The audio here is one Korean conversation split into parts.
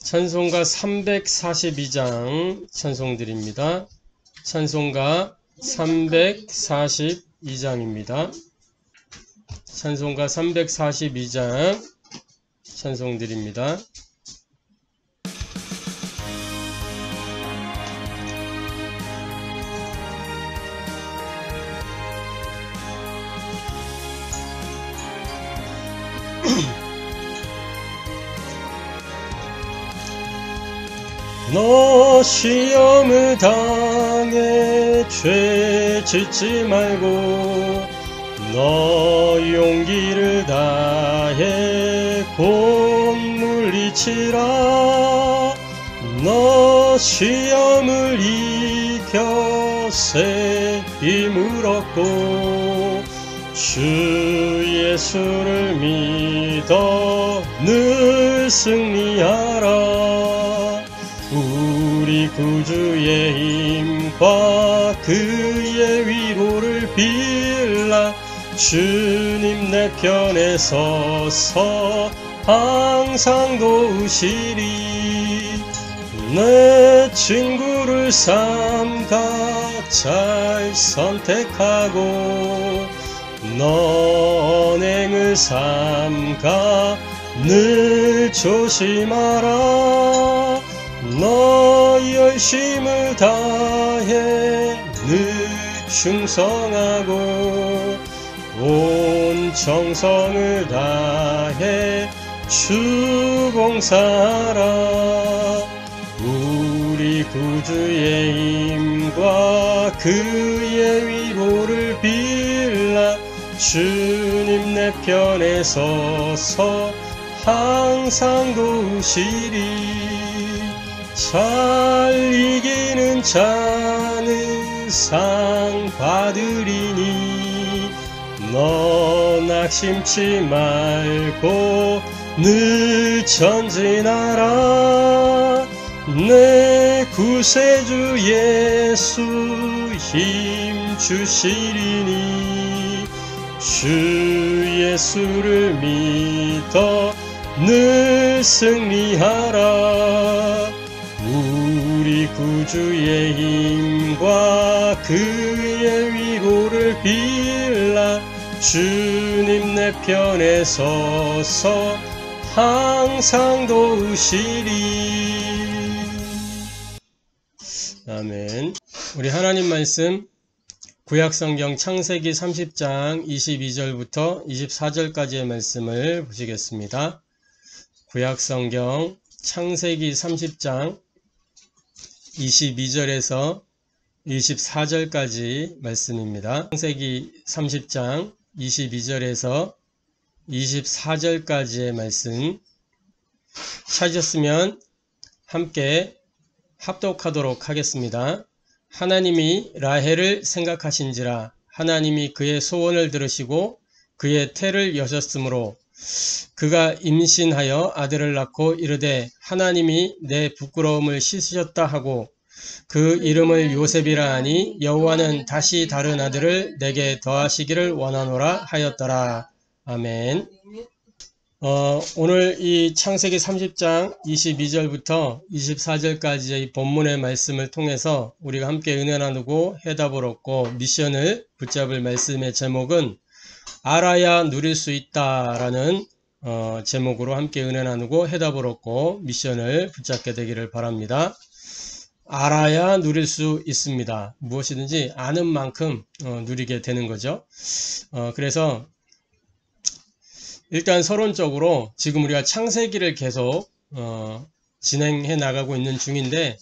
찬송가 342장 찬송드립니다. 찬송가 342장입니다. 찬송가 342장 찬송드립니다. 너 시험을 당해 죄 짓지 말고 너 용기를 다해 곧 물리치라. 너 시험을 이겨 새 힘을 얻고 주 예수를 믿어 늘 승리하라. 우리 구주의 힘과 그의 위로를 빌라. 주님 내 편에 서서 항상 도우시리. 내 친구를 삼가 잘 선택하고 너 언행을 삼가 늘 조심하라. 너 열심을 다해 늘 충성하고 온 정성을 다해 주 봉사하라. 우리 구주의 힘과 그의 위로를 빌라. 주님 내 편에 서서 항상 도우시리. 잘 이기는 자는 상 받으리니 너 낙심치 말고 늘 전진하라. 내 구세주 예수 힘 주시리니 주 예수를 믿어 늘 승리하라. 우리 구주의 힘과 그의 위로를 빌라. 주님 내 편에 서서 항상 도우시리. 아멘. 우리 하나님 말씀 구약성경 창세기 30장 22절부터 24절까지의 말씀을 보시겠습니다. 구약성경 창세기 30장 22절에서 24절까지 말씀입니다. 창세기 30장 22절에서 24절까지의 말씀 찾으셨으면 함께 합독하도록 하겠습니다. 하나님이 라헬을 생각하신지라. 하나님이 그의 소원을 들으시고 그의 태를 여셨으므로 그가 임신하여 아들을 낳고 이르되 하나님이 내 부끄러움을 씻으셨다 하고 그 이름을 요셉이라 하니 여호와는 다시 다른 아들을 내게 더하시기를 원하노라 하였더라. 아멘. 오늘 이 창세기 30장 22절부터 24절까지의 본문의 말씀을 통해서 우리가 함께 은혜 나누고 해답을 얻고 미션을 붙잡을 말씀의 제목은 알아야 누릴 수 있다라는 제목으로 함께 은혜 나누고 해답을 얻고 미션을 붙잡게 되기를 바랍니다. 알아야 누릴 수 있습니다. 무엇이든지 아는 만큼 누리게 되는 거죠. 그래서 일단 서론적으로 지금 우리가 창세기를 계속 진행해 나가고 있는 중인데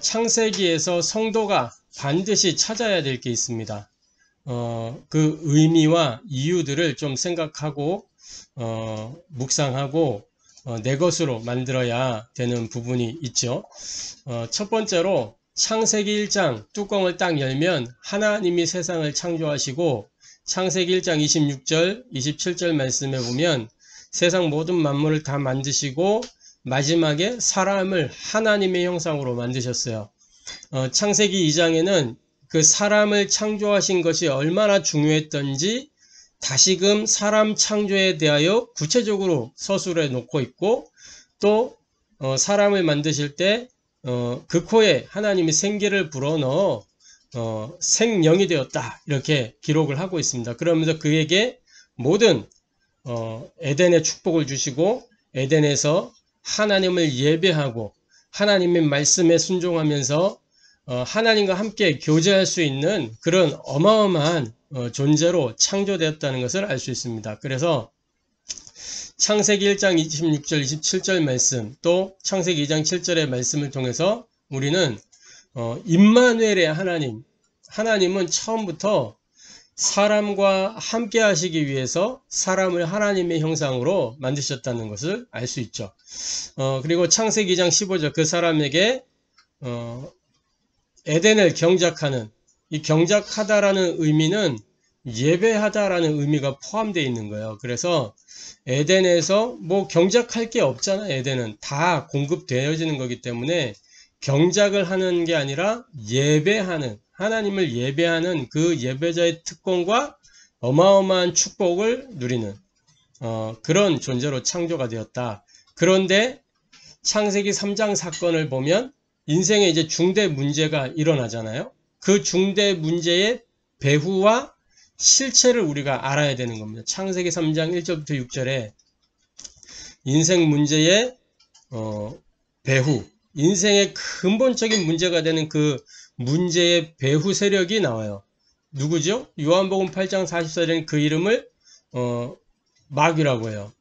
창세기에서 성도가 반드시 찾아야 될 게 있습니다. 그 의미와 이유들을 좀 생각하고 묵상하고 내 것으로 만들어야 되는 부분이 있죠. 첫 번째로 창세기 1장 뚜껑을 딱 열면 하나님이 세상을 창조하시고 창세기 1장 26절 27절 말씀에 보면 세상 모든 만물을 다 만드시고 마지막에 사람을 하나님의 형상으로 만드셨어요. 창세기 2장에는 그 사람을 창조하신 것이 얼마나 중요했던지 다시금 사람 창조에 대하여 구체적으로 서술해 놓고 있고, 또 사람을 만드실 때 그 코에 하나님이 생기를 불어넣어 생령이 되었다 이렇게 기록을 하고 있습니다. 그러면서 그에게 모든 에덴의 축복을 주시고 에덴에서 하나님을 예배하고 하나님의 말씀에 순종하면서 하나님과 함께 교제할 수 있는 그런 어마어마한 존재로 창조되었다는 것을 알 수 있습니다. 그래서 창세기 1장 26절 27절 말씀 또 창세기 2장 7절의 말씀을 통해서 우리는 임마누엘의 하나님은 처음부터 사람과 함께 하시기 위해서 사람을 하나님의 형상으로 만드셨다는 것을 알 수 있죠. 그리고 창세기 2장 15절 그 사람에게 에덴을 경작하는 이 경작하다라는 의미는 예배하다라는 의미가 포함되어 있는 거예요. 그래서 에덴에서 뭐 경작할 게 없잖아. 에덴은 다 공급되어지는 거기 때문에 경작을 하는 게 아니라 예배하는 하나님을 예배하는 그 예배자의 특권과 어마어마한 축복을 누리는 그런 존재로 창조가 되었다. 그런데 창세기 3장 사건을 보면 인생에 이제 중대 문제가 일어나잖아요. 그 중대 문제의 배후와 실체를 우리가 알아야 되는 겁니다. 창세기 3장 1절부터 6절에 인생 문제의 배후, 인생의 근본적인 문제가 되는 그 문제의 배후 세력이 나와요. 누구죠? 요한복음 8장 44절에는 그 이름을 마귀라고 해요.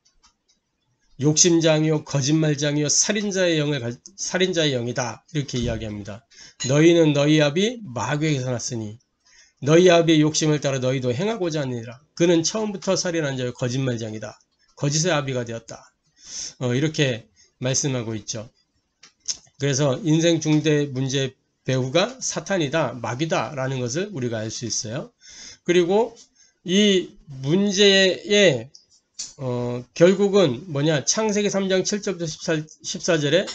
욕심장이요 거짓말장이요 살인자의 영이다 이렇게 이야기합니다. 너희는 너희 아비 마귀에게서 났으니 너희 아비의 욕심을 따라 너희도 행하고자 하느니라. 그는 처음부터 살인한 자요 거짓말장이다. 거짓의 아비가 되었다. 이렇게 말씀하고 있죠. 그래서 인생 중대 문제 배후가 사탄이다, 마귀다 라는 것을 우리가 알 수 있어요. 그리고 이 문제의 결국은 뭐냐, 창세기 3장 7절부터 14절에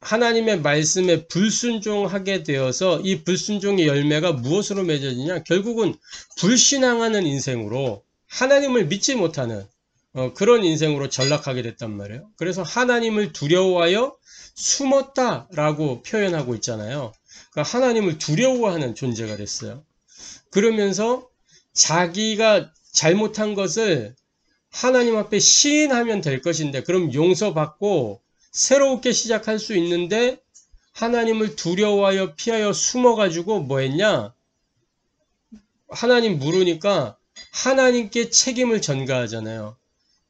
하나님의 말씀에 불순종하게 되어서 이 불순종의 열매가 무엇으로 맺어지냐, 결국은 불신앙하는 인생으로 하나님을 믿지 못하는 그런 인생으로 전락하게 됐단 말이에요. 그래서 하나님을 두려워하여 숨었다라고 표현하고 있잖아요. 그러니까 하나님을 두려워하는 존재가 됐어요. 그러면서 자기가 잘못한 것을 하나님 앞에 시인하면 될 것인데, 그럼 용서받고 새롭게 시작할 수 있는데 하나님을 두려워하여 피하여 숨어가지고 뭐 했냐? 하나님 물으니까 하나님께 책임을 전가하잖아요.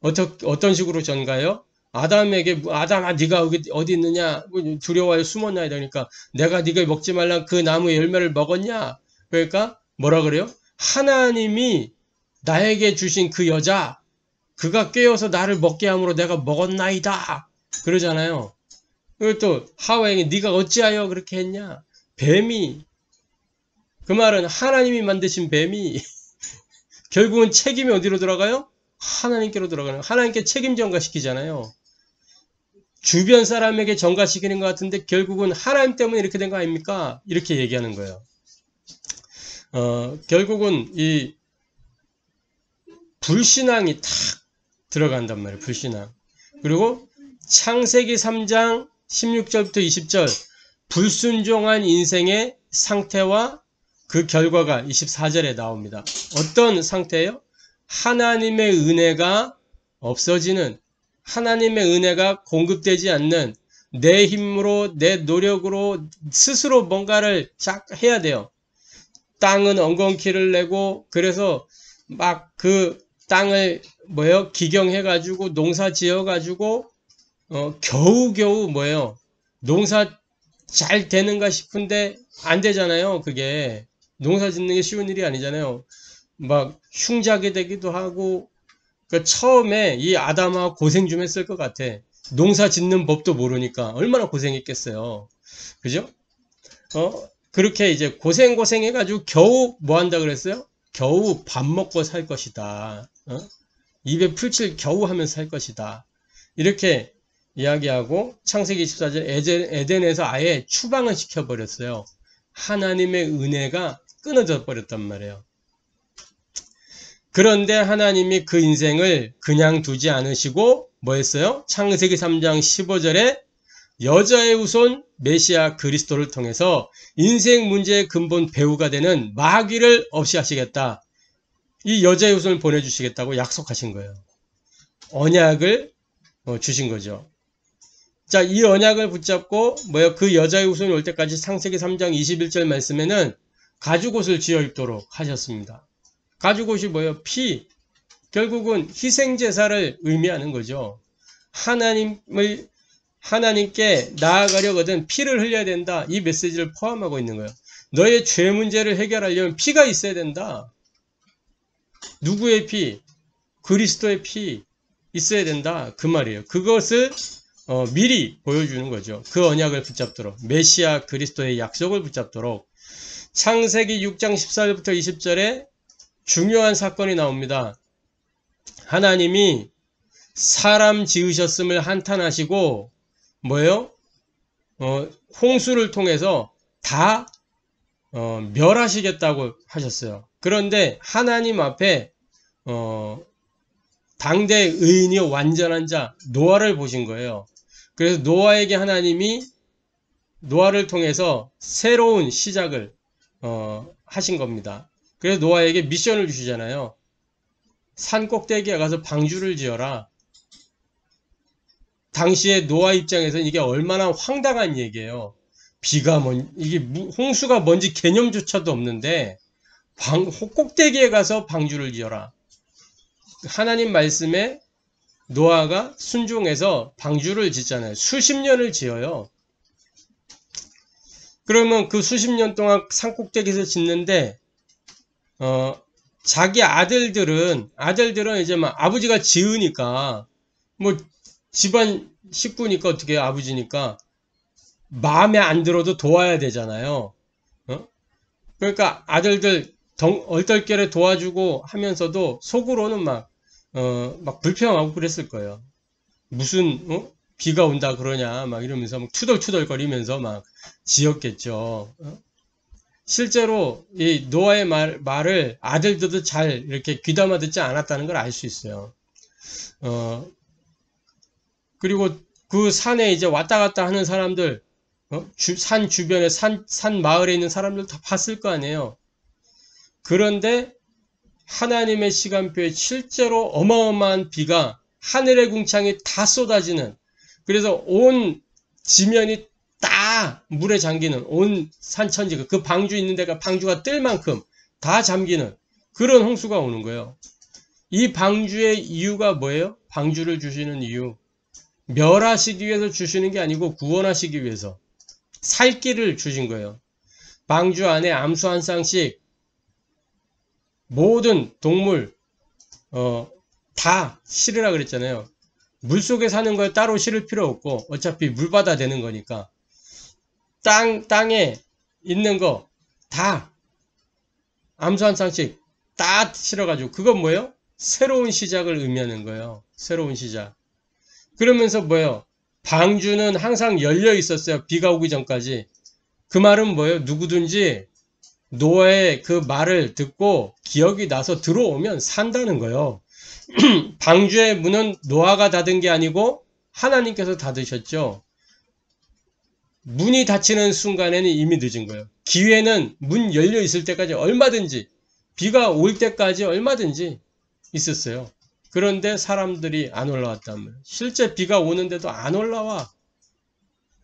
어떤 식으로 전가해요? 아담에게, 아담아 네가 어디 있느냐? 두려워하여 숨었냐? 이러니까 내가 네가 먹지 말란 그 나무의 열매를 먹었냐? 그러니까 뭐라 그래요? 하나님이 나에게 주신 그 여자, 그가 깨어서 나를 먹게 함으로 내가 먹었나이다 그러잖아요. 그리고 또 하와에게 네가 어찌하여 그렇게 했냐? 뱀이, 그 말은 하나님이 만드신 뱀이 결국은 책임이 어디로 들어가요? 하나님께로 들어가는, 하나님께 책임 전가시키잖아요. 주변 사람에게 전가시키는 것 같은데 결국은 하나님 때문에 이렇게 된 거 아닙니까? 이렇게 얘기하는 거예요. 결국은 이 불신앙이 탁 들어간단 말이에요. 불신앙. 그리고 창세기 3장 16절부터 20절 불순종한 인생의 상태와 그 결과가 24절에 나옵니다. 어떤 상태예요? 하나님의 은혜가 없어지는, 하나님의 은혜가 공급되지 않는, 내 힘으로 내 노력으로 스스로 뭔가를 해야 돼요. 땅은 엉겅퀴를 내고, 그래서 막 그 땅을 기경해가지고 농사 지어가지고 겨우겨우 농사 잘 되는가 싶은데 안 되잖아요. 그게 농사 짓는 게 쉬운 일이 아니잖아요. 막 흉작이 되기도 하고, 그 처음에 이 아담아 고생 좀 했을 것 같아. 농사 짓는 법도 모르니까 얼마나 고생했겠어요. 그죠? 그렇게 이제 고생해가지고 겨우 뭐 한다 그랬어요? 겨우 밥 먹고 살 것이다. 입에 풀칠 겨우 하면서 살 것이다. 이렇게 이야기하고 창세기 24절 에덴에서 아예 추방을 시켜버렸어요. 하나님의 은혜가 끊어져 버렸단 말이에요. 그런데 하나님이 그 인생을 그냥 두지 않으시고 뭐 했어요? 창세기 3장 15절에 여자의 후손 메시아 그리스도를 통해서 인생 문제의 근본 배후가 되는 마귀를 없이 하시겠다. 이 여자의 후손을 보내주시겠다고 약속하신 거예요. 언약을 주신 거죠. 자, 이 언약을 붙잡고 그 여자의 후손이 올 때까지 창세기 3장 21절 말씀에는 가죽옷을 지어 입도록 하셨습니다. 가죽옷이 뭐예요? 피. 결국은 희생제사를 의미하는 거죠. 하나님께 나아가려거든 피를 흘려야 된다. 이 메시지를 포함하고 있는 거예요. 너의 죄 문제를 해결하려면 피가 있어야 된다. 누구의 피? 그리스도의 피 있어야 된다. 그 말이에요. 그것을 미리 보여주는 거죠. 그 언약을 붙잡도록, 메시아 그리스도의 약속을 붙잡도록. 창세기 6장 14절부터 20절에 중요한 사건이 나옵니다. 하나님이 사람 지으셨음을 한탄하시고 홍수를 통해서 다 멸하시겠다고 하셨어요. 그런데 하나님 앞에 당대 의인이 완전한 자 노아를 보신 거예요. 그래서 노아에게 하나님이 노아를 통해서 새로운 시작을 하신 겁니다. 그래서 노아에게 미션을 주시잖아요. 산 꼭대기에 가서 방주를 지어라. 당시에 노아 입장에서는 이게 얼마나 황당한 얘기예요. 이게 홍수가 뭔지 개념조차도 없는데 꼭대기에 가서 방주를 지어라. 하나님 말씀에 노아가 순종해서 방주를 짓잖아요. 수십 년을 지어요. 그러면 그 수십 년 동안 산 꼭대기에서 짓는데 자기 아들들은 이제 막 아버지가 지으니까 집안 식구니까 어떻게 해요? 아버지니까 마음에 안 들어도 도와야 되잖아요. 그러니까 아들들 얼떨결에 도와주고 하면서도 속으로는 막 불평하고 그랬을 거예요. 무슨 비가 온다 그러냐 막 이러면서 막 투덜투덜 거리면서 막 지었겠죠. 실제로 이 노아의 말을 아들들도 잘 이렇게 귀담아 듣지 않았다는 걸 알 수 있어요. 그리고 그 산에 이제 왔다 갔다 하는 사람들, 산 주변에 산 마을에 있는 사람들 다 봤을 거 아니에요. 그런데 하나님의 시간표에 실제로 어마어마한 비가 하늘의 궁창이 다 쏟아지는, 그래서 온 지면이 다 물에 잠기는, 온 산천지가 그 방주 있는 데가 방주가 뜰 만큼 다 잠기는 그런 홍수가 오는 거예요. 이 방주의 이유가 뭐예요? 방주를 주시는 이유, 멸하시기 위해서 주시는 게 아니고 구원하시기 위해서 살 길을 주신 거예요. 방주 안에 암수 한 쌍씩 모든 동물 다 실으라 그랬잖아요. 물속에 사는 거에 따로 실을 필요 없고 어차피 물바다 되는 거니까 땅에 있는 거 다 암수 한 쌍씩 다 실어가지고, 그건 뭐예요? 새로운 시작을 의미하는 거예요. 새로운 시작. 그러면서 방주는 항상 열려 있었어요. 비가 오기 전까지. 그 말은 뭐예요? 누구든지 노아의 그 말을 듣고 기억이 나서 들어오면 산다는 거예요. 방주의 문은 노아가 닫은 게 아니고 하나님께서 닫으셨죠. 문이 닫히는 순간에는 이미 늦은 거예요. 기회는 문 열려 있을 때까지 얼마든지, 비가 올 때까지 얼마든지 있었어요. 그런데 사람들이 안 올라왔단 말이에요. 실제 비가 오는데도 안 올라와.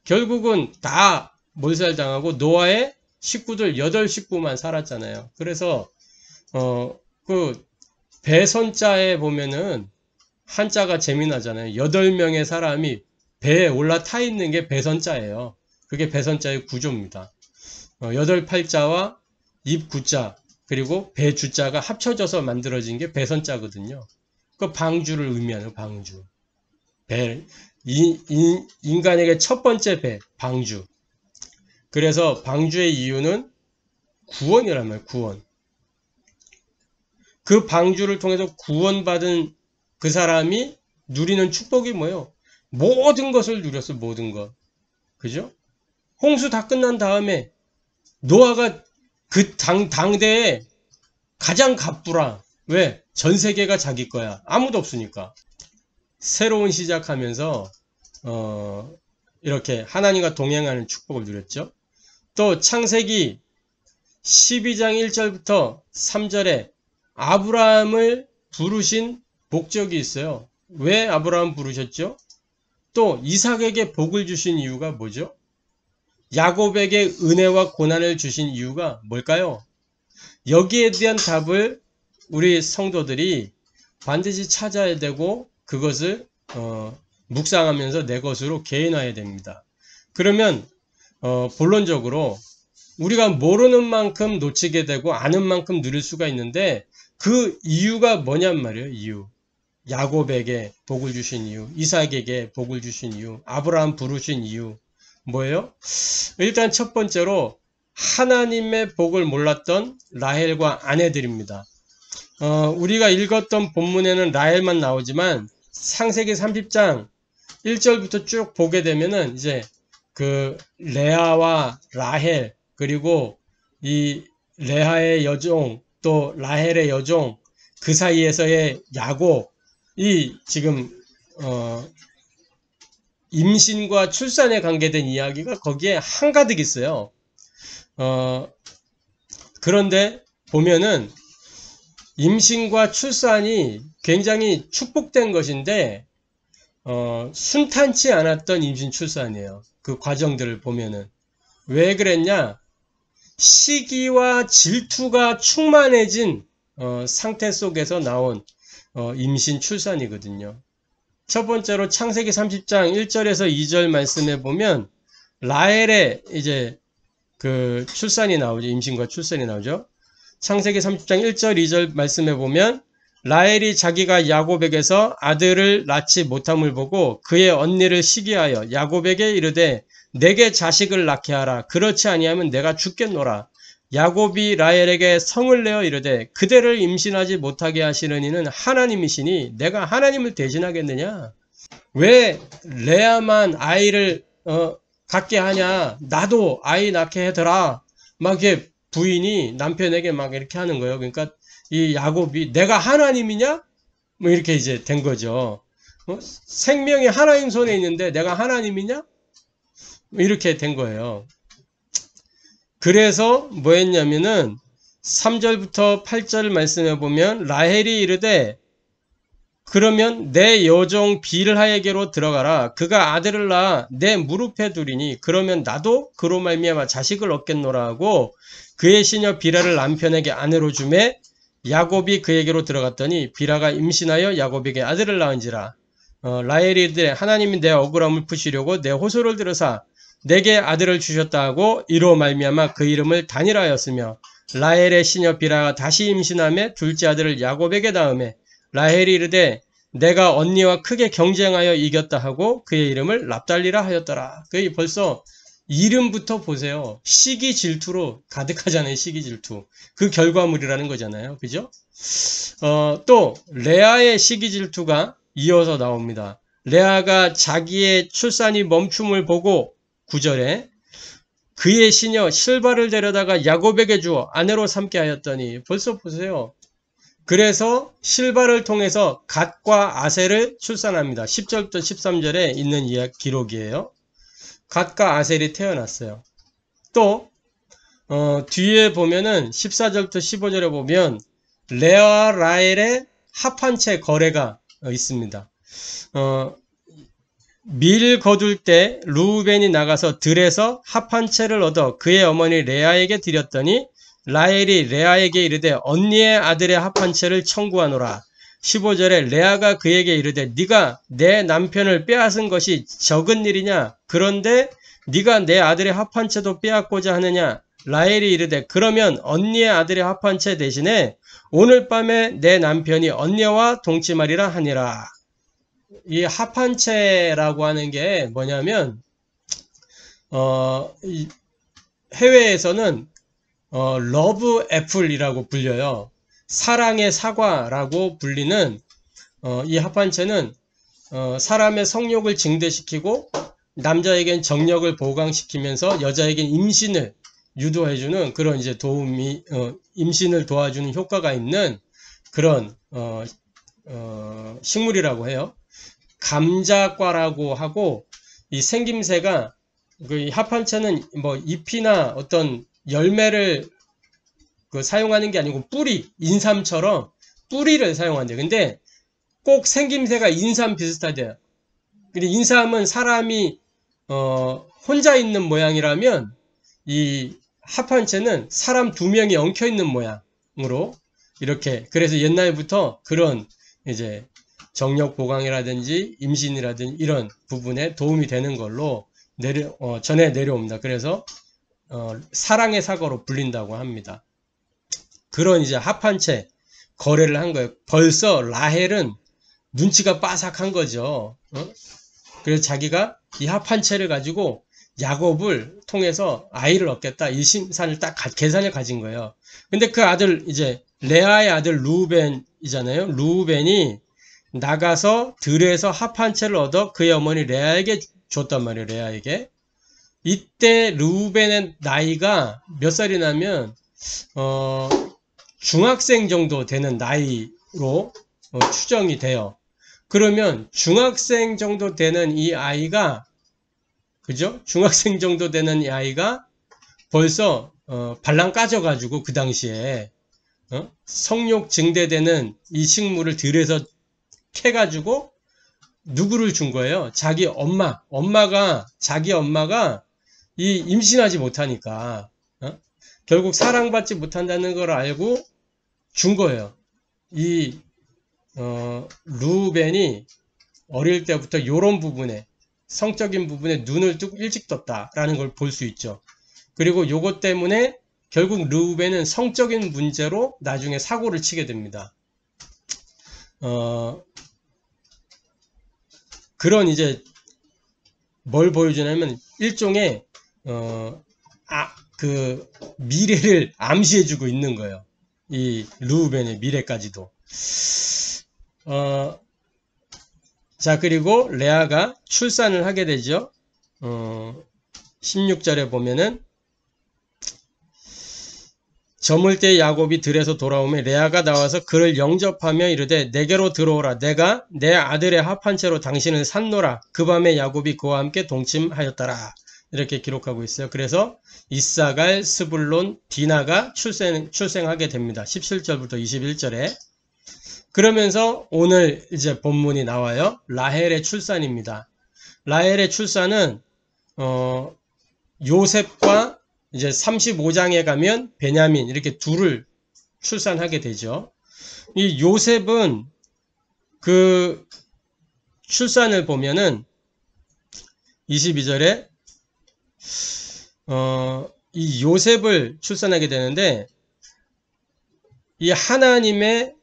결국은 다 몰살당하고 노아의 식구들 8식구만 살았잖아요. 그래서 그 배선자에 보면은 한자가 재미나잖아요. 8명의 사람이 배에 올라타 있는 게 배선자예요. 그게 배선자의 구조입니다. 8팔자와 입구자 그리고 배주자가 합쳐져서 만들어진 게 배선자거든요. 그 방주를 의미하는 방주. 인간에게 첫 번째 배, 방주. 그래서 방주의 이유는 구원이란 말이에요. 구원. 그 방주를 통해서 구원받은 그 사람이 누리는 축복이 뭐예요? 모든 것을 누렸어. 모든 것. 그죠? 홍수 다 끝난 다음에 노아가 그 당대에 가장 갑부라. 왜? 전 세계가 자기 거야. 아무도 없으니까. 새로운 시작하면서 이렇게 하나님과 동행하는 축복을 누렸죠. 또 창세기 12장 1절부터 3절에 아브라함을 부르신 목적이 있어요. 왜 아브라함 부르셨죠? 또 이삭에게 복을 주신 이유가 뭐죠? 야곱에게 은혜와 고난을 주신 이유가 뭘까요? 여기에 대한 답을 우리 성도들이 반드시 찾아야 되고 그것을 묵상하면서 내 것으로 개인화해야 됩니다. 그러면 본론적으로 우리가 모르는 만큼 놓치게 되고 아는 만큼 누릴 수가 있는데 그 이유가 뭐냔 말이에요. 이유. 야곱에게 복을 주신 이유, 이삭에게 복을 주신 이유, 아브라함 부르신 이유 뭐예요? 일단 첫 번째로 하나님의 복을 몰랐던 라헬과 아내들입니다. 우리가 읽었던 본문에는 라헬만 나오지만 창세기 30장 1절부터 쭉 보게 되면은 이제 그 레아와 라헬 그리고 이 레아의 여종 또 라헬의 여종 그 사이에서의 야곱이 지금 임신과 출산에 관계된 이야기가 거기에 한가득 있어요. 그런데 보면은 임신과 출산이 굉장히 축복된 것인데 순탄치 않았던 임신 출산이에요. 그 과정들을 보면은 왜 그랬냐? 시기와 질투가 충만해진 상태 속에서 나온 임신 출산이거든요. 첫 번째로 창세기 30장 1절에서 2절 말씀에 보면 라헬의 이제 그 출산이 나오죠. 임신과 출산이 나오죠. 창세기 30장 1절 2절 말씀에 보면 라헬이 자기가 야곱에게서 아들을 낳지 못함을 보고 그의 언니를 시기하여 야곱에게 이르되 내게 자식을 낳게 하라. 그렇지 아니하면 내가 죽겠노라. 야곱이 라헬에게 성을 내어 이르되 그대를 임신하지 못하게 하시는 이는 하나님이시니 내가 하나님을 대신하겠느냐? 왜 레아만 아이를 갖게 하냐? 나도 아이 낳게 해더라. 막 이렇게 부인이 남편에게 막 이렇게 하는 거예요. 그러니까 이 야곱이 내가 하나님이냐? 뭐 이렇게 이제 된 거죠. 생명이 하나님 손에 있는데 내가 하나님이냐? 이렇게 된 거예요. 그래서 뭐 했냐면은 3절부터 8절 말씀해 보면 라헬이 이르되 그러면 내 여종 빌하에게로 들어가라. 그가 아들을 낳아 내 무릎에 두리니 그러면 나도 그로 말미암아 자식을 얻겠노라 하고 그의 시녀 빌하를 남편에게 아내로 주매 야곱이 그에게로 들어갔더니 빌하가 임신하여 야곱에게 아들을 낳은지라. 라헬이 이르되 하나님이 내 억울함을 푸시려고 내 호소를 들으사 내게 아들을 주셨다 하고 이로 말미암아 그 이름을 단이라 하였으며 라헬의 시녀 빌하가 다시 임신하며 둘째 아들을 야곱에게 낳으매 라헬이 이르되 내가 언니와 크게 경쟁하여 이겼다 하고 그의 이름을 납달리라 하였더라. 그게 벌써 이름부터 보세요. 시기 질투로 가득하잖아요. 시기 질투. 그 결과물이라는 거잖아요. 그죠? 또 레아의 시기 질투가 이어서 나옵니다. 레아가 자기의 출산이 멈춤을 보고 9절에 그의 시녀 실바를 데려다가 야곱에게 주어 아내로 삼게 하였더니 벌써 보세요. 그래서 실바를 통해서 갓과 아셀을 출산합니다. 10절부터 13절에 있는 기록이에요. 갓과 아셀이 태어났어요. 또 뒤에 보면은 14절부터 15절에 보면 레아와 라헬의 합한채 거래가 있습니다. 밀 거둘 때 루벤이 나가서 들에서 합한채를 얻어 그의 어머니 레아에게 드렸더니 라헬이 레아에게 이르되 언니의 아들의 합한채를 청구하노라. 15절에 레아가 그에게 이르되 네가 내 남편을 빼앗은 것이 적은 일이냐? 그런데 네가 내 아들의 합한채도 빼앗고자 하느냐? 라헬이 이르되 그러면 언니의 아들의 합한채 대신에 오늘 밤에 내 남편이 언니와 동침하리라 하니라. 이 합한채라고 하는 게 뭐냐면 해외에서는 러브 애플이라고 불려요. 사랑의 사과라고 불리는 이 합한채는 사람의 성욕을 증대시키고 남자에겐 정력을 보강시키면서 여자에겐 임신을 유도해주는 그런 이제 도움이 임신을 도와주는 효과가 있는 그런 식물이라고 해요. 감자과라고 하고, 이 생김새가 그 합한체는 뭐 잎이나 어떤 열매를 사용하는 게 아니고 뿌리, 인삼처럼 뿌리를 사용한대요. 근데 꼭 생김새가 인삼 비슷하대요. 근데 인삼은 사람이 혼자 있는 모양이라면 이 합한체는 사람 2명이 엉켜 있는 모양으로 이렇게, 그래서 옛날부터 그런 이제 정력 보강이라든지 임신이라든지 이런 부분에 도움이 되는 걸로 전해 내려옵니다. 그래서 사랑의 사과로 불린다고 합니다. 그런 이제 합한체 거래를 한 거예요. 벌써 라헬은 눈치가 빠삭한 거죠. 그래서 자기가 이 합한체를 가지고 야곱을 통해서 아이를 얻겠다, 이 심산을 딱 계산을 가진 거예요. 근데 그 아들, 이제 레아의 아들 루벤이잖아요. 루벤이 나가서 들에서 합한체를 얻어 그의 어머니 레아에게 줬단 말이에요. 레아에게. 이때 루벤의 나이가 몇 살이냐면 중학생 정도 되는 나이로 추정이 돼요. 그러면 중학생 정도 되는 이 아이가, 그죠? 중학생 정도 되는 이 아이가 벌써 발랑 까져가지고 그 당시에 성욕 증대되는 이 식물을 들여서 캐가지고 누구를 준 거예요? 자기 자기 엄마가 이 임신하지 못하니까 결국 사랑받지 못한다는 걸 알고 준 거예요. 이 루벤이 어릴 때부터 요런 부분에, 성적인 부분에 눈을 일찍 떴다라는 걸 볼 수 있죠. 그리고 요것 때문에 결국 루벤은 성적인 문제로 나중에 사고를 치게 됩니다. 그런 이제 뭘 보여주냐면 일종의 그 미래를 암시해주고 있는 거예요. 이 루벤의 미래까지도. 자, 그리고 레아가 출산을 하게 되죠. 16절에 보면은 저물 때 야곱이 들에서 돌아오며 레아가 나와서 그를 영접하며 이르되 내게로 들어오라. 내가 내 아들의 합한체로 당신을 샀노라. 그 밤에 야곱이 그와 함께 동침하였더라. 이렇게 기록하고 있어요. 그래서 이사갈, 스불론, 디나가 출생하게 됩니다. 17절부터 21절에. 그러면서 오늘 이제 본문이 나와요. 라헬의 출산입니다. 라헬의 출산은 요셉과 이제 35장에 가면 베냐민, 이렇게 둘을 출산하게 되죠. 이 요셉은 그 출산을 보면은 22절에 이 요셉을 출산하게 되는데 이 하나님의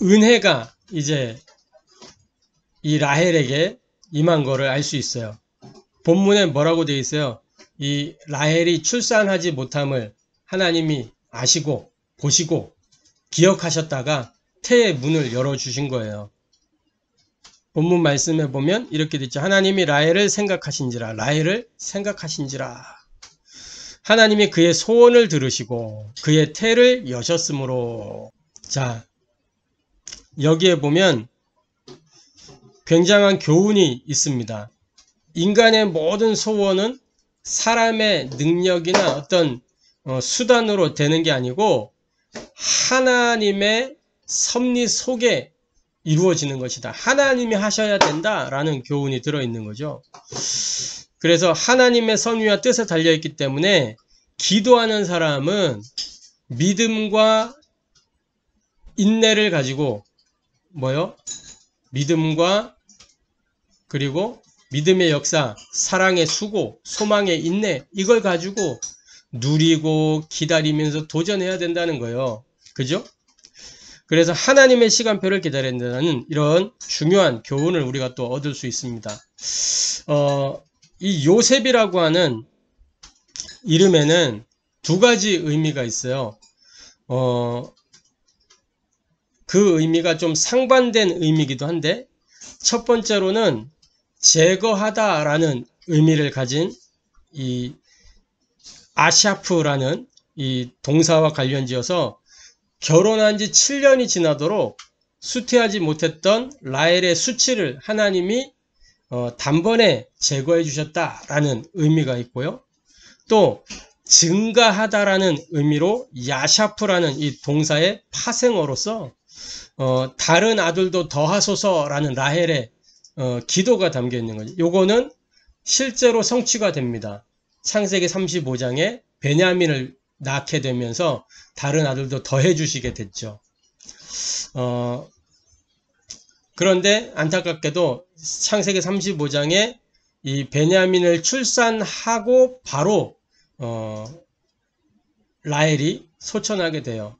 은혜가 이제 이 라헬에게 임한 거를 알 수 있어요. 본문에 뭐라고 되어 있어요? 이 라헬이 출산하지 못함을 하나님이 아시고 보시고 기억하셨다가 태의 문을 열어주신 거예요. 본문 말씀에 보면 이렇게 되죠. 하나님이 라헬을 생각하신지라. 하나님이 그의 소원을 들으시고 그의 태를 여셨으므로. 자, 여기에 보면 굉장한 교훈이 있습니다. 인간의 모든 소원은 사람의 능력이나 어떤 수단으로 되는 게 아니고 하나님의 섭리 속에 이루어지는 것이다. 하나님이 하셔야 된다라는 교훈이 들어있는 거죠. 그래서 하나님의 섭리와 뜻에 달려있기 때문에 기도하는 사람은 믿음과 인내를 가지고 믿음과 그리고 믿음의 역사, 사랑의 수고, 소망의 인내, 이걸 가지고 누리고 기다리면서 도전해야 된다는 거예요. 그죠? 그래서 하나님의 시간표를 기다린다는 이런 중요한 교훈을 우리가 또 얻을 수 있습니다. 이 요셉이라고 하는 이름에는 두 가지 의미가 있어요. 그 의미가 좀 상반된 의미이기도 한데, 첫 번째로는 제거하다라는 의미를 가진 이 아샤프라는 이 동사와 관련지어서 결혼한 지 7년이 지나도록 수태하지 못했던 라헬의 수치를 하나님이 단번에 제거해 주셨다라는 의미가 있고요. 또 증가하다라는 의미로 야샤프라는 이 동사의 파생어로서 다른 아들도 더하소서라는 라헬의 기도가 담겨 있는 거죠. 요거는 실제로 성취가 됩니다. 창세기 35장에 베냐민을 낳게 되면서 다른 아들도 더해 주시게 됐죠. 그런데 안타깝게도 창세기 35장에 이 베냐민을 출산하고 바로 라헬이 소천하게 돼요.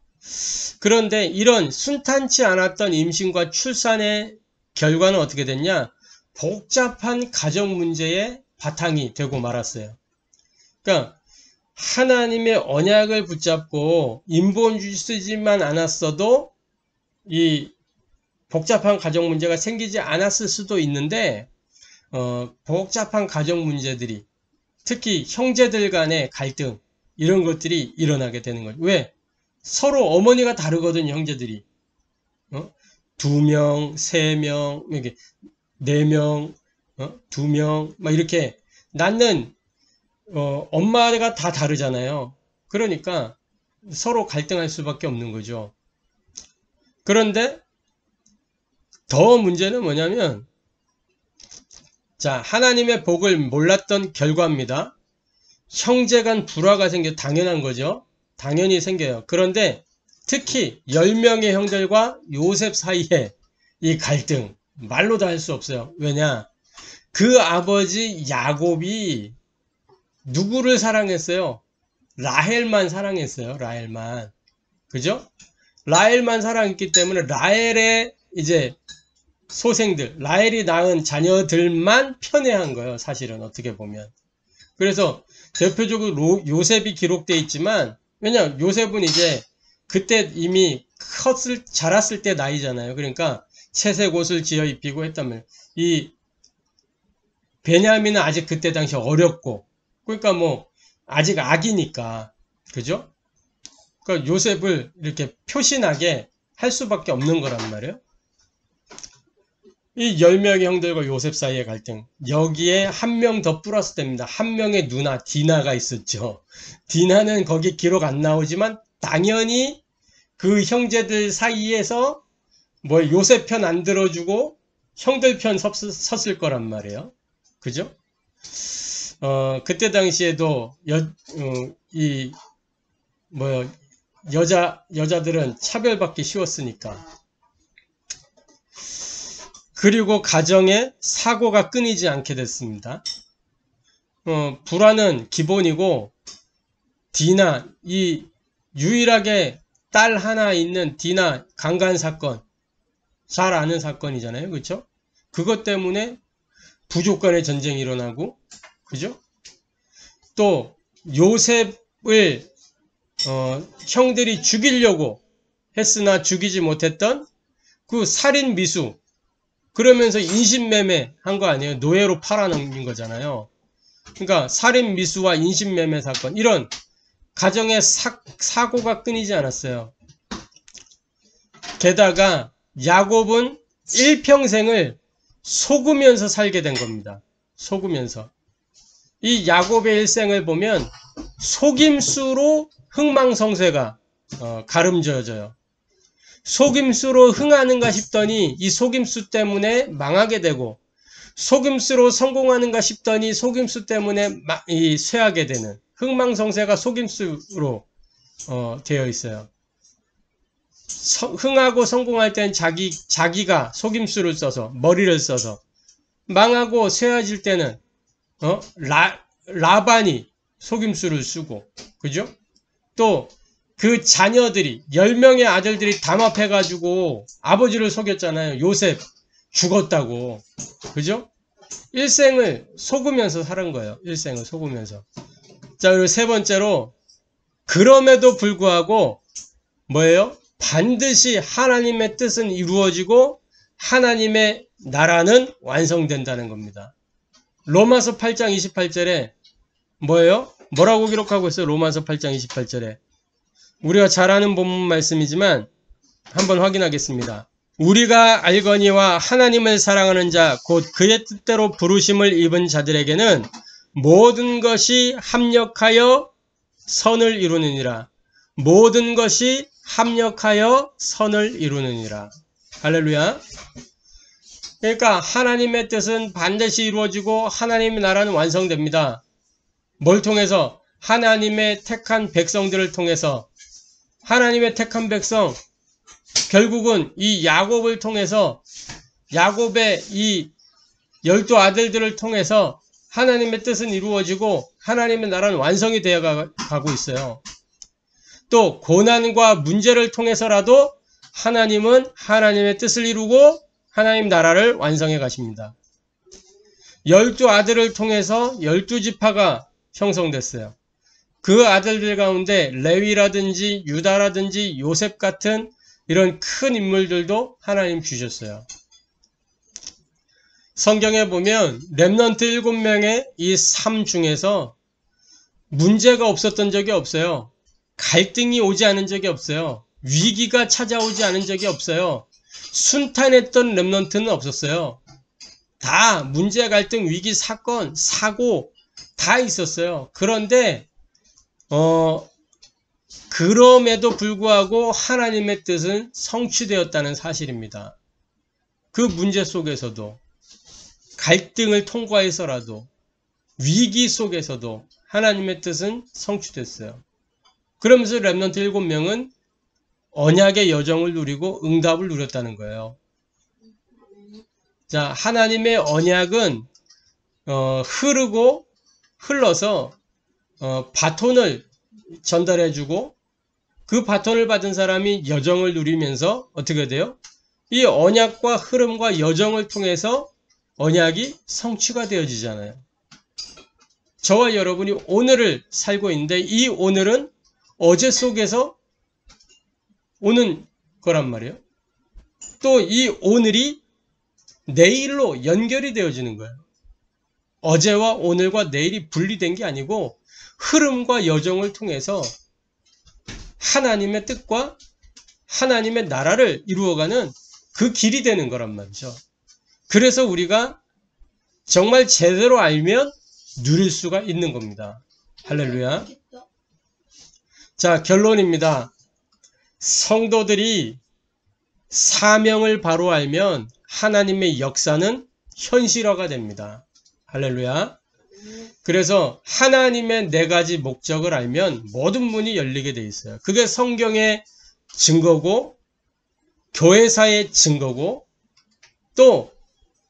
그런데 이런 순탄치 않았던 임신과 출산의 결과는 어떻게 됐냐? 복잡한 가정 문제의 바탕이 되고 말았어요. 그러니까 하나님의 언약을 붙잡고 인본주의 쓰지만 않았어도 이 복잡한 가정 문제가 생기지 않았을 수도 있는데 복잡한 가정 문제들이 특히 형제들 간의 갈등 이런 것들이 일어나게 되는 거죠. 왜? 서로 어머니가 다르거든요. 형제들이 2명, 3명, 이렇게 4명, 2명 막 이렇게 낳는 엄마가 다 다르잖아요. 그러니까 서로 갈등할 수밖에 없는 거죠. 그런데 더 문제는 뭐냐면 자, 하나님의 복을 몰랐던 결과입니다. 형제간 불화가 생겨 당연한 거죠. 당연히 생겨요. 그런데 특히 10명의 형들과 요셉 사이에 이 갈등 말로도 할 수 없어요. 왜냐? 그 아버지 야곱이 누구를 사랑했어요? 라헬만 사랑했어요. 라헬만. 그죠? 라헬만 사랑했기 때문에 라헬의 이제 소생들, 라헬이 낳은 자녀들만 편애한 거예요. 사실은 어떻게 보면. 그래서 대표적으로 요셉이 기록되어 있지만 왜냐 요셉은 이제 그때 이미 자랐을 때 나이잖아요. 그러니까 채색 옷을 지어 입히고 했다면 이 베냐민은 아직 그때 당시 어렸고 그러니까 뭐 아직 아기니까 그죠? 그러니까 요셉을 이렇게 표신하게 할 수밖에 없는 거란 말이에요. 이 10명의 형들과 요셉 사이의 갈등 여기에 한 명 더 플러스 됩니다. 한 명의 누나 디나가 있었죠. 디나는 거기 기록 안 나오지만 당연히 그 형제들 사이에서 뭐 요셉 편 안 들어주고 형들 편 섰을 거란 말이에요. 그죠? 그때 당시에도 여자들은 차별받기 쉬웠으니까. 그리고 가정에 사고가 끊이지 않게 됐습니다. 불화는 기본이고 디나 이 유일하게 딸 하나 있는 디나 강간 사건 잘 아는 사건이잖아요. 그렇죠? 그것 때문에 부족 간의 전쟁이 일어나고 그죠? 또 요셉을 형들이 죽이려고 했으나 죽이지 못했던 그 살인 미수 그러면서 인신매매 한 거 아니에요? 노예로 팔아넘긴 거잖아요. 그러니까 살인 미수와 인신매매 사건 이런 가정의 사고가 끊이지 않았어요. 게다가 야곱은 일평생을 속으면서 살게 된 겁니다. 속으면서. 이 야곱의 일생을 보면 속임수로 흥망성쇠가 가름져져요. 속임수로 흥하는가 싶더니 이 속임수 때문에 망하게 되고 속임수로 성공하는가 싶더니 속임수 때문에 쇠하게 되는 흥망성쇠가 속임수로 되어 있어요. 흥하고 성공할 때는 자기가 속임수를 써서 머리를 써서 망하고 쇠해질 때는 라반이 속임수를 쓰고 그죠? 또 그 자녀들이 10명의 아들들이 담합해가지고 아버지를 속였잖아요. 요셉 죽었다고 그죠? 일생을 속으면서 살은 거예요. 일생을 속으면서. 자 그리고 세 번째로 그럼에도 불구하고 뭐예요? 반드시 하나님의 뜻은 이루어지고 하나님의 나라는 완성된다는 겁니다. 로마서 8장 28절에 뭐예요? 뭐라고 기록하고 있어요? 로마서 8장 28절에 우리가 잘 아는 본문 말씀이지만 한번 확인하겠습니다. 우리가 알거니와 하나님을 사랑하는 자 곧 그의 뜻대로 부르심을 입은 자들에게는 모든 것이 합력하여 선을 이루느니라. 모든 것이 합력하여 선을 이루느니라. 할렐루야. 그러니까 하나님의 뜻은 반드시 이루어지고 하나님의 나라는 완성됩니다. 뭘 통해서? 하나님의 택한 백성들을 통해서. 하나님의 택한 백성, 결국은 이 야곱을 통해서, 야곱의 이 12 아들들을 통해서 하나님의 뜻은 이루어지고 하나님의 나라는 완성이 되어 가고 있어요. 또 고난과 문제를 통해서라도 하나님은 하나님의 뜻을 이루고 하나님 나라를 완성해 가십니다. 12 아들을 통해서 12지파가 형성됐어요. 그 아들들 가운데 레위라든지 유다라든지 요셉 같은 이런 큰 인물들도 하나님 주셨어요. 성경에 보면 렘넌트 7명의 이 삶 중에서 문제가 없었던 적이 없어요. 갈등이 오지 않은 적이 없어요. 위기가 찾아오지 않은 적이 없어요. 순탄했던 렘넌트는 없었어요. 다 문제, 갈등, 위기, 사건, 사고 다 있었어요. 그런데 그럼에도 불구하고 하나님의 뜻은 성취되었다는 사실입니다. 그 문제 속에서도, 갈등을 통과해서라도, 위기 속에서도 하나님의 뜻은 성취됐어요. 그러면서 렘넌트 7명은 언약의 여정을 누리고 응답을 누렸다는 거예요. 자, 하나님의 언약은 흘러서 바톤을 전달해주고 그 바톤을 받은 사람이 여정을 누리면서 어떻게 돼요? 이 언약과 흐름과 여정을 통해서 언약이 성취가 되어지잖아요. 저와 여러분이 오늘을 살고 있는데 이 오늘은 어제 속에서 오는 거란 말이에요. 또 이 오늘이 내일로 연결이 되어지는 거예요. 어제와 오늘과 내일이 분리된 게 아니고 흐름과 여정을 통해서 하나님의 뜻과 하나님의 나라를 이루어가는 그 길이 되는 거란 말이죠. 그래서 우리가 정말 제대로 알면 누릴 수가 있는 겁니다. 할렐루야. 자, 결론입니다. 성도들이 사명을 바로 알면 하나님의 역사는 현실화가 됩니다. 할렐루야. 그래서 하나님의 4가지 목적을 알면 모든 문이 열리게 돼 있어요. 그게 성경의 증거고 교회사의 증거고 또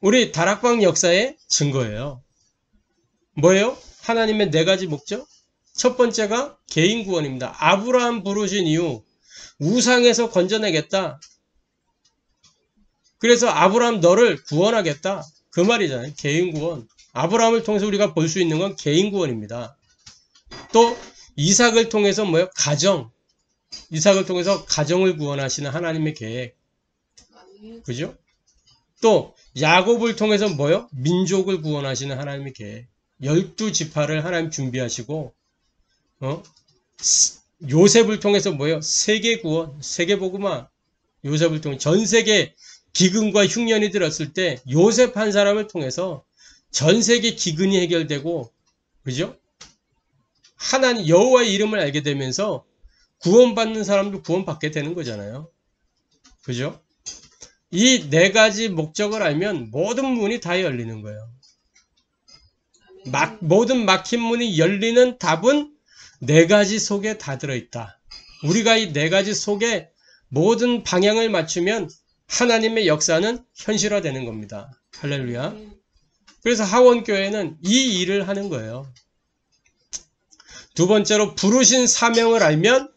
우리 다락방 역사의 증거예요. 뭐예요? 하나님의 4가지 목적? 첫 번째가 개인 구원입니다. 아브라함 부르신 이유 우상에서 건져내겠다. 그래서 아브라함 너를 구원하겠다. 그 말이잖아요. 개인 구원. 아브라함을 통해서 우리가 볼 수 있는 건 개인 구원입니다. 또 이삭을 통해서 뭐예요? 가정. 이삭을 통해서 가정을 구원하시는 하나님의 계획. 그죠? 또 야곱을 통해서 뭐예요? 민족을 구원하시는 하나님의 계획. 12지파를 하나님 준비하시고 요셉을 통해서 뭐예요? 세계 구원, 세계 복음화. 요셉을 통해 전 세계 기근과 흉년이 들었을 때 요셉 한 사람을 통해서 전 세계 기근이 해결되고, 그죠? 하나님 여호와의 이름을 알게 되면서 구원받는 사람도 구원받게 되는 거잖아요. 그죠? 이 4가지 목적을 알면 모든 문이 다 열리는 거예요. 모든 막힌 문이 열리는 답은 4가지 속에 다 들어있다. 우리가 이 4가지 속에 모든 방향을 맞추면 하나님의 역사는 현실화되는 겁니다. 할렐루야. 그래서 하원교회는 이 일을 하는 거예요. 두 번째로 부르신 사명을 알면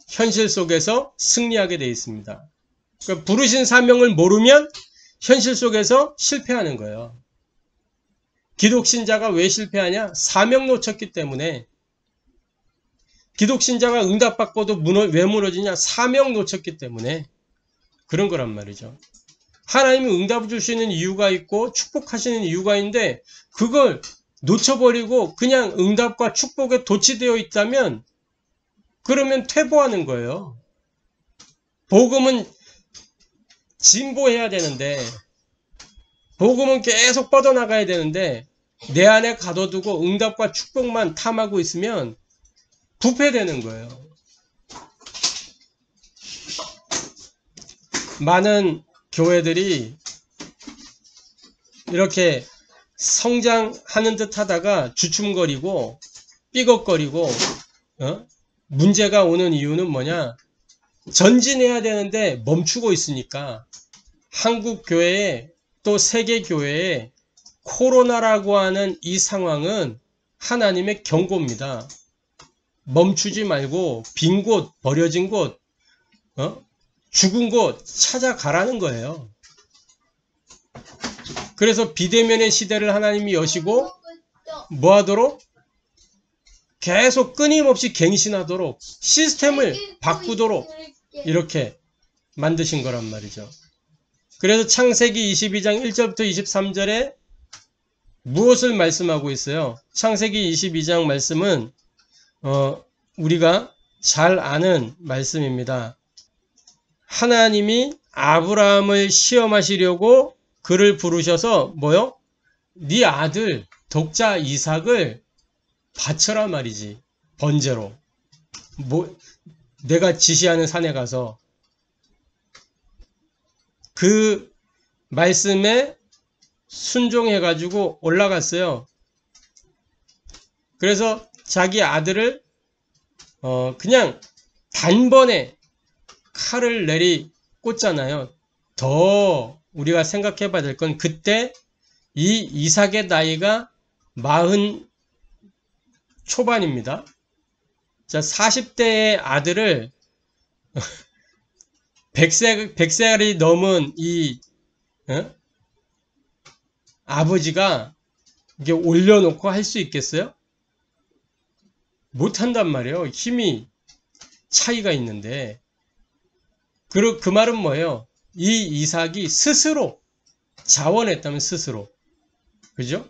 현실 속에서 승리하게 되어 있습니다. 그러니까 부르신 사명을 모르면 현실 속에서 실패하는 거예요. 기독신자가 왜 실패하냐? 사명 놓쳤기 때문에. 기독신자가 응답받고도 왜 무너지냐? 사명 놓쳤기 때문에. 그런 거란 말이죠. 하나님이 응답을 주시는 이유가 있고 축복하시는 이유가 있는데 그걸 놓쳐버리고 그냥 응답과 축복에 도취되어 있다면 그러면 퇴보하는 거예요. 복음은 진보해야 되는데, 복음은 계속 뻗어나가야 되는데, 내 안에 가둬두고 응답과 축복만 탐하고 있으면 부패되는 거예요. 많은 교회들이 이렇게 성장하는 듯 하다가 주춤거리고 삐걱거리고 문제가 오는 이유는 뭐냐? 전진해야 되는데 멈추고 있으니까. 한국 교회에 또 세계 교회에 코로나라고 하는 이 상황은 하나님의 경고입니다. 멈추지 말고 빈 곳, 버려진 곳, 죽은 곳 찾아가라는 거예요. 그래서 비대면의 시대를 하나님이 여시고 뭐 하도록? 계속 끊임없이 갱신하도록 시스템을 바꾸도록 이렇게 만드신 거란 말이죠. 그래서 창세기 22장 1절부터 23절에 무엇을 말씀하고 있어요? 창세기 22장 말씀은 우리가 잘 아는 말씀입니다. 하나님이 아브라함을 시험하시려고 그를 부르셔서 뭐요? 네 아들 독자 이삭을 바쳐라 말이지. 번제로. 내가 지시하는 산에 가서 그 말씀에 순종해가지고 올라갔어요. 그래서 자기 아들을 그냥 단번에 칼을 내리 꽂잖아요. 더 우리가 생각해 봐야 될 건 그때 이 이삭의 나이가 40 초반입니다. 자, 40대의 아들을 100살이 넘은 이 아버지가 이게 올려놓고 할 수 있겠어요? 못한단 말이에요. 힘이 차이가 있는데. 그 말은 뭐예요? 이 이삭이 스스로 자원했다면 스스로. 그죠?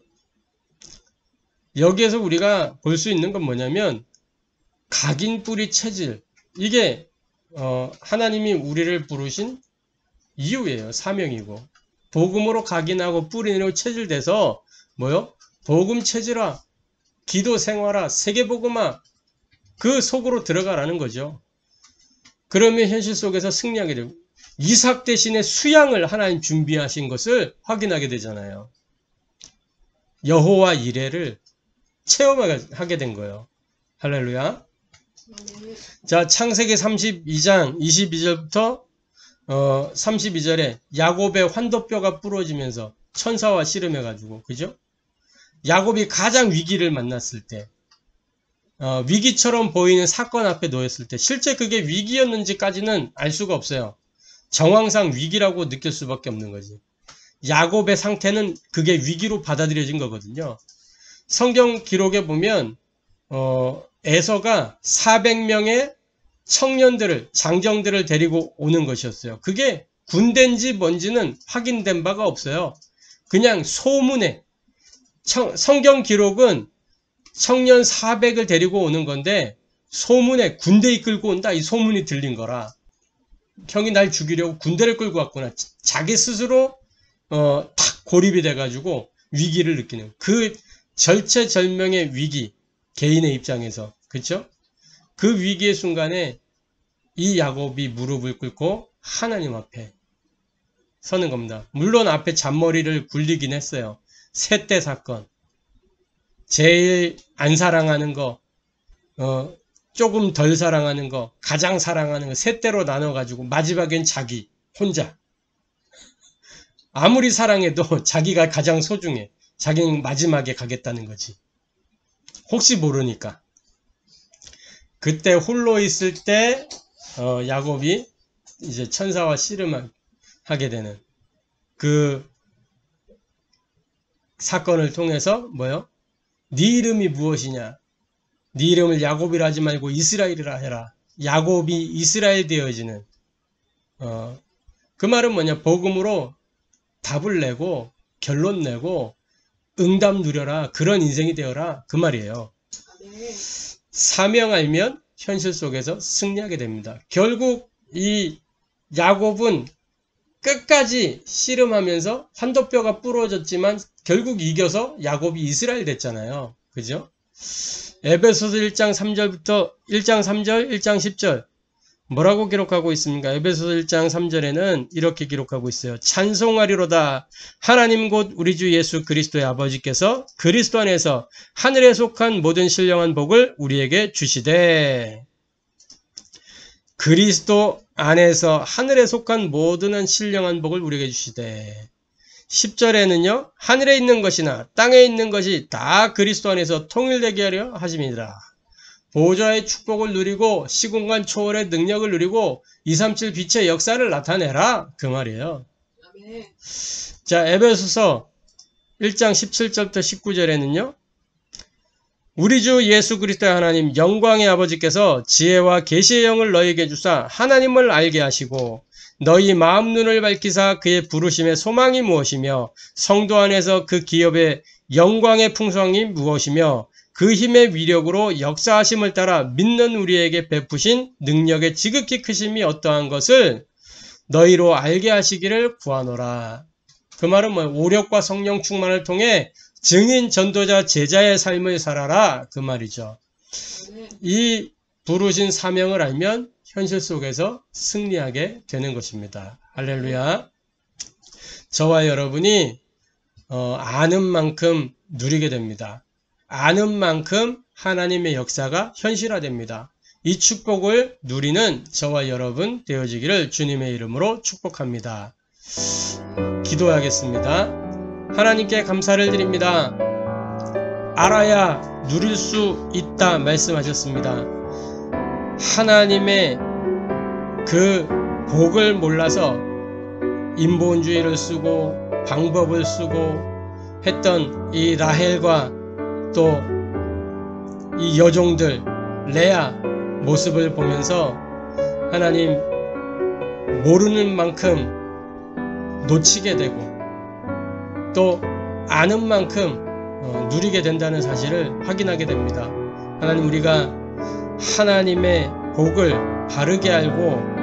여기에서 우리가 볼 수 있는 건 뭐냐면 각인 뿌리 체질. 이게 하나님이 우리를 부르신 이유예요. 사명이고. 복음으로 각인하고 뿌리내고 체질돼서 뭐요? 복음 체질화, 기도 생활화, 세계복음화 그 속으로 들어가라는 거죠. 그러면 현실 속에서 승리하게 되고 이삭 대신에 수양을 하나님 준비하신 것을 확인하게 되잖아요. 여호와 이레를 체험하게 된 거예요. 할렐루야. 자, 창세기 32장 22절부터 32절에 야곱의 환도뼈가 부러지면서 천사와 씨름해가지고, 그죠? 야곱이 가장 위기를 만났을 때, 위기처럼 보이는 사건 앞에 놓였을 때, 실제 그게 위기였는지까지는 알 수가 없어요. 정황상 위기라고 느낄 수밖에 없는 거지. 야곱의 상태는 그게 위기로 받아들여진 거거든요. 성경 기록에 보면 에서가 400명의 청년들을, 장정들을 데리고 오는 것이었어요. 그게 군대인지 뭔지는 확인된 바가 없어요. 그냥 소문에, 성경 기록은 청년 400을 데리고 오는 건데 소문에 군대 이끌고 온다 이 소문이 들린 거라. 형이 날 죽이려고 군대를 끌고 왔구나. 자기 스스로 탁 고립이 돼가지고 위기를 느끼는 그 절체절명의 위기, 개인의 입장에서, 그렇죠? 그 위기의 순간에 이 야곱이 무릎을 꿇고 하나님 앞에 서는 겁니다. 물론 앞에 잔머리를 굴리긴 했어요. 셋대 사건, 제일 안 사랑하는 거, 조금 덜 사랑하는 거, 가장 사랑하는 거 셋대로 나눠가지고 마지막엔 자기 혼자. 아무리 사랑해도 자기가 가장 소중해. 자기는 마지막에 가겠다는 거지. 혹시 모르니까. 그때 홀로 있을 때 야곱이 이제 천사와 씨름하게 되는 그 사건을 통해서 뭐요? 네 이름이 무엇이냐? 네 이름을 야곱이라 하지 말고 이스라엘이라 해라. 야곱이 이스라엘 되어지는 그 말은 뭐냐? 복음으로 답을 내고 결론 내고 응답 누려라. 그런 인생이 되어라. 그 말이에요. 사명 알면 현실 속에서 승리하게 됩니다. 결국 이 야곱은 끝까지 씨름하면서 환도뼈가 부러졌지만 결국 이겨서 야곱이 이스라엘 됐잖아요. 그죠? 에베소서 1장 3절부터 1장 3절, 1장 10절 뭐라고 기록하고 있습니까? 에베소서 1장 3절에는 이렇게 기록하고 있어요. 찬송하리로다. 하나님 곧 우리 주 예수 그리스도의 아버지께서 그리스도 안에서 하늘에 속한 모든 신령한 복을 우리에게 주시되. 그리스도 안에서 하늘에 속한 모든 신령한 복을 우리에게 주시되. 10절에는요. 하늘에 있는 것이나 땅에 있는 것이 다 그리스도 안에서 통일되게 하려 하심이니라. 보좌의 축복을 누리고 시공간 초월의 능력을 누리고 237 빛의 역사를 나타내라. 그 말이에요. 자, 에베소서 1장 17절부터 19절에는요. 우리 주 예수 그리스도의 하나님 영광의 아버지께서 지혜와 계시의 영을 너희에게 주사 하나님을 알게 하시고 너희 마음 눈을 밝히사 그의 부르심의 소망이 무엇이며 성도 안에서 그 기업의 영광의 풍성이 무엇이며 그 힘의 위력으로 역사하심을 따라 믿는 우리에게 베푸신 능력의 지극히 크심이 어떠한 것을 너희로 알게 하시기를 구하노라. 그 말은 뭐예요? 오력과 성령 충만을 통해 증인, 전도자, 제자의 삶을 살아라. 그 말이죠. 이 부르신 사명을 알면 현실 속에서 승리하게 되는 것입니다. 할렐루야. 저와 여러분이 아는 만큼 누리게 됩니다. 아는 만큼 하나님의 역사가 현실화됩니다. 이 축복을 누리는 저와 여러분 되어지기를 주님의 이름으로 축복합니다. 기도하겠습니다. 하나님께 감사를 드립니다. 알아야 누릴 수 있다 말씀하셨습니다. 하나님의 그 복을 몰라서 인본주의를 쓰고 방법을 쓰고 했던 이 라헬과 또 이 여종들 레아 모습을 보면서 하나님 모르는 만큼 놓치게 되고 또 아는 만큼 누리게 된다는 사실을 확인하게 됩니다. 하나님 우리가 하나님의 복을 바르게 알고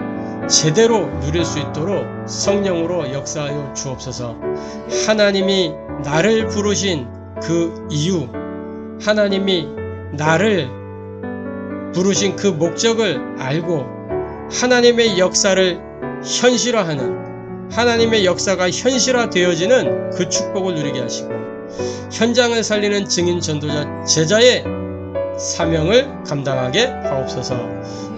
제대로 누릴 수 있도록 성령으로 역사하여 주옵소서. 하나님이 나를 부르신 그 이유, 하나님이 나를 부르신 그 목적을 알고 하나님의 역사를 현실화하는, 하나님의 역사가 현실화되어지는 그 축복을 누리게 하시고 현장을 살리는 증인, 전도자, 제자의 사명을 감당하게 하옵소서.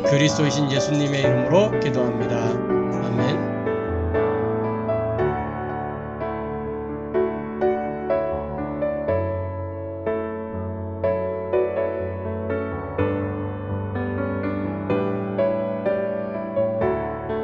그리스도이신 예수님의 이름으로 기도합니다. 아멘.